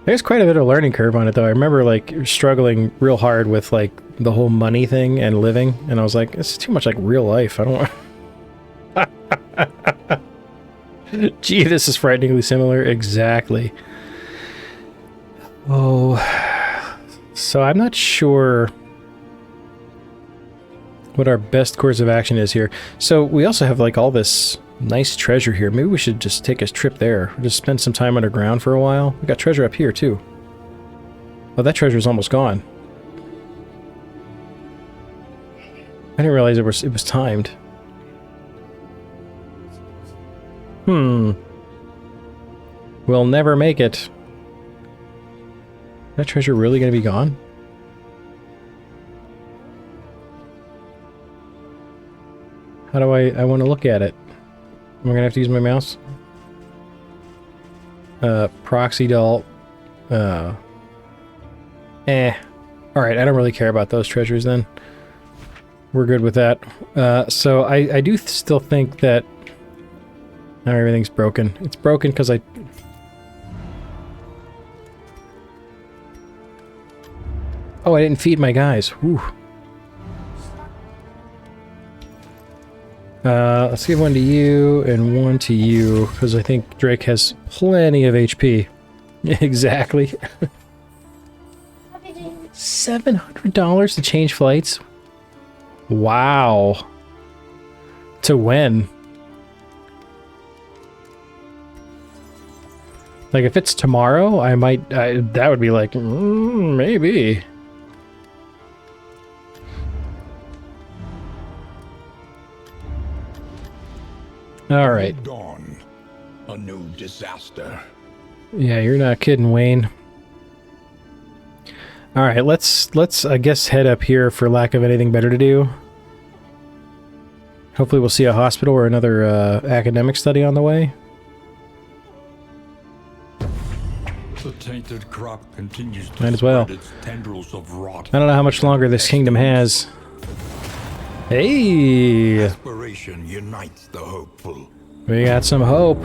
There's quite a bit of learning curve on it, though. I remember, like, struggling real hard with, like, the whole money thing and living. And I was like, this is too much like real life. I don't want... Gee, this is frighteningly similar. Exactly. Oh. So I'm not sure... what our best course of action is here. So we also have like all this nice treasure here. Maybe we should just take a trip there. Just spend some time underground for a while. We got treasure up here too. Oh, that treasure is almost gone. I didn't realize it was timed. We'll never make it. That treasure really gonna be gone? How do I want to look at it? Am I gonna have to use my mouse? Proxy doll. Alright, I don't really care about those treasures then. We're good with that. So I do still think that... Now everything's broken. It's broken because I... Oh, I didn't feed my guys. Whew. Let's give one to you and one to you, because I think Drake has plenty of HP. Exactly. $700 to change flights? Wow. To when? Like, if it's tomorrow, I might... that would be like, maybe. All right. Dawn, a new disaster. Yeah, you're not kidding, Wayne. All right, let's I guess head up here for lack of anything better to do. Hopefully we'll see a hospital or another academic study on the way. The tainted crop continues to Might as well. spread its tendrils of rot. I don't know how much longer this kingdom has. Hey! Aspiration unites the hopeful. We got some hope.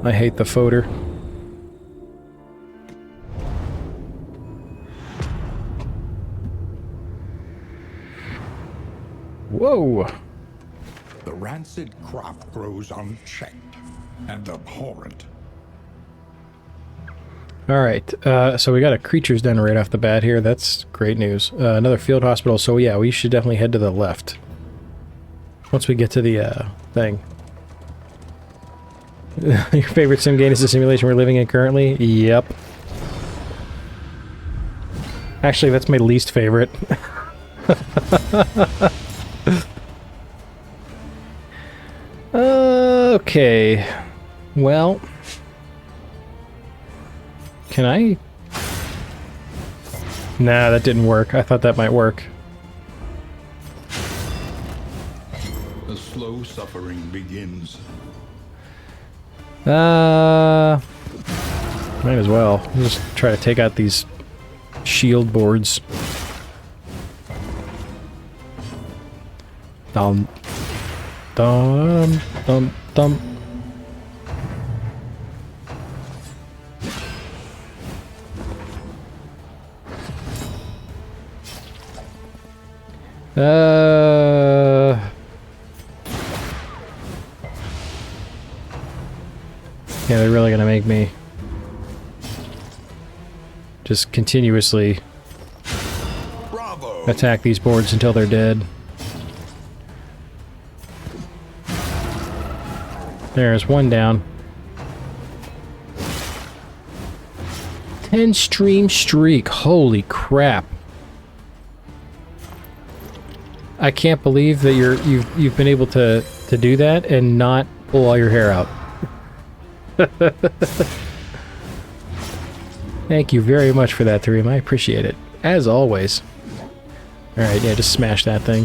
I hate the fodder. Whoa! The rancid crop grows unchecked and abhorrent. Alright, so we got a creatures den right off the bat here. That's great news. Another field hospital, so yeah, we should definitely head to the left. Once we get to the, thing. Your favorite sim game is the simulation we're living in currently? Yep. Actually, that's my least favorite. Okay. Well... Can I? Nah, that didn't work. I thought that might work. The slow suffering begins. Might as well. Just try to take out these shield boards. Dum. Dum. Dum. Dum. Yeah, they're really gonna make me just continuously Bravo! attack these boards until they're dead. There's one down. 10 stream streak. Holy crap. I can't believe that you've been able to do that and not pull all your hair out. Thank you very much for that, Tareem. I appreciate it. As always. Alright, yeah, just smash that thing.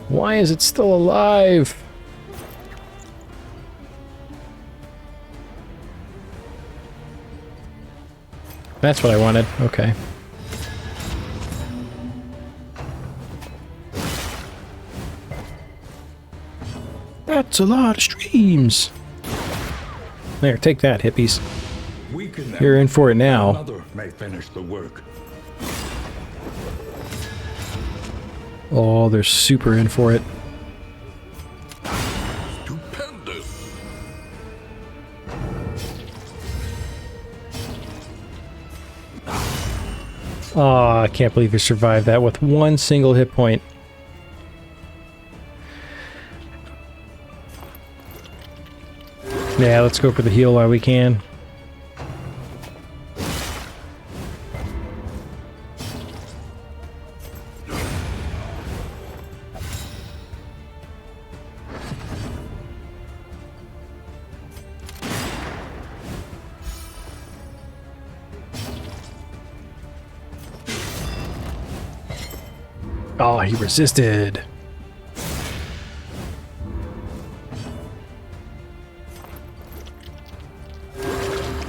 Why is it still alive? That's what I wanted. Okay. That's a lot of streams. There, take that, hippies. Weaken them. You're in for it now. Another may finish the work. Oh, they're super in for it. Stupendous. Oh, I can't believe you survived that with one single hit point. Yeah, let's go for the heal while we can. Oh, he resisted.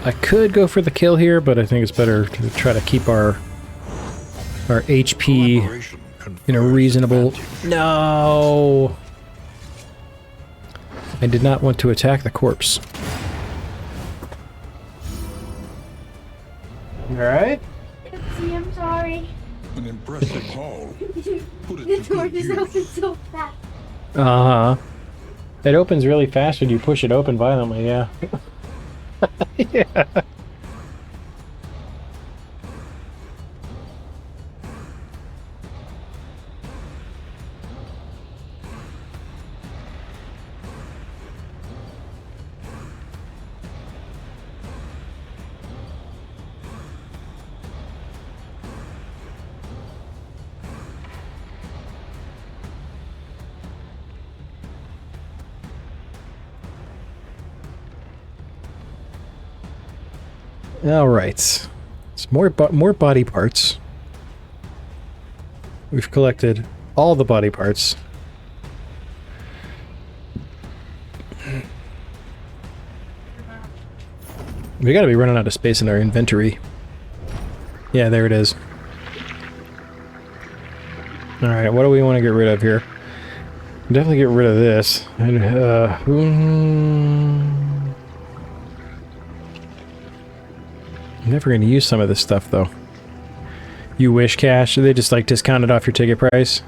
I could go for the kill here, but I think it's better to try to keep our HP Collaboration in a confers reasonable... advantage. No! I did not want to attack the corpse. Alright? Oopsie, I'm sorry. An impressive haul. Put it The to door good just use. opened so fast. Uh-huh. It opens really fast when you push it open violently, yeah. Yeah. All right, it's more body parts. We've collected all the body parts. We gotta be running out of space in our inventory. Yeah, there it is. All right, what do we want to get rid of here? Definitely get rid of this. I'm never going to use some of this stuff, though. You wish, Cash? They just, like, discounted off your ticket price?